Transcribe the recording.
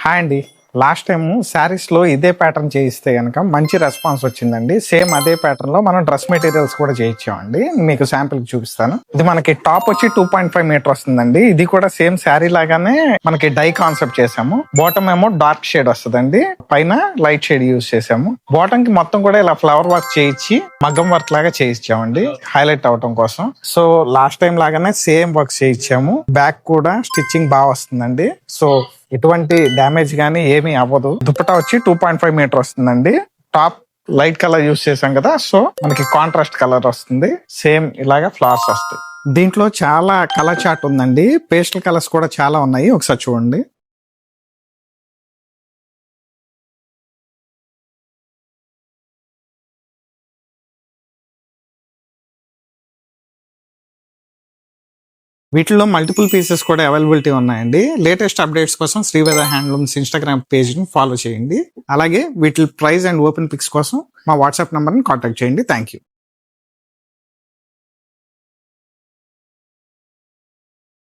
Hi అండి. Last time saris లో ఇదే ప్యాటర్న్ చేయిస్తే కనుక మంచి రెస్పాన్స్ వచ్చిందండి. సేమ్ అదే ప్యాటర్న్ లో మనం డ్రెస్ మెటీరియల్స్ కూడా చేయించామండి. మీకు శాంపిల్ చూపిస్తాను. ఇది మనకి టాప్ వచ్చి 2.5 మీటర్ వస్తుందండి. ఇది కూడా సేమ్ శారీ లాగానే మనకి డై కాన్సెప్ట్ చేసాము. బాటమ్ ఏమో డార్క్ షేడ్ వస్తుందండి, పైన లైట్ షేడ్ యూజ్ చేసాము. బాటమ్ కి మొత్తం కూడా ఇలా ఫ్లవర్ వర్క్ చేయించి మగ్గం వర్క్ లాగా చేయించామండి, హైలైట్ అవటం కోసం. సో లాస్ట్ టైం లాగానే సేమ్ వర్క్ చేయించాము. బ్యాక్ కూడా స్టిచ్చింగ్ బాగా వస్తుందండి. సో ఎటువంటి డ్యామేజ్ గానీ ఏమీ అవ్వదు. దుపట్టా వచ్చి 2.5 మీటర్ వస్తుందండి. టాప్ లైట్ కలర్ యూస్ చేసాం కదా, సో మనకి కాంట్రాస్ట్ కలర్ వస్తుంది. సేమ్ ఇలాగా ఫ్లవర్స్ వస్తాయి. దీంట్లో చాలా కలర్ చార్ట్ ఉందండి. పేస్టల్ కలర్స్ కూడా చాలా ఉన్నాయి, ఒకసారి చూడండి. వీటిలో మల్టిపుల్ పీసెస్ కూడా అవైలబిలిటీ ఉన్నాయండి. లేటెస్ట్ అప్డేట్స్ కోసం శ్రీవేద హ్యాండ్లూమ్స్ ఇన్స్టాగ్రామ్ పేజ్ ని ఫాలో చేయండి. అలాగే వీటి ప్రైస్ అండ్ ఓపెన్ పిక్స్ కోసం మా వాట్సాప్ నంబర్ ని కాంటాక్ట్ చేయండి. Thank you.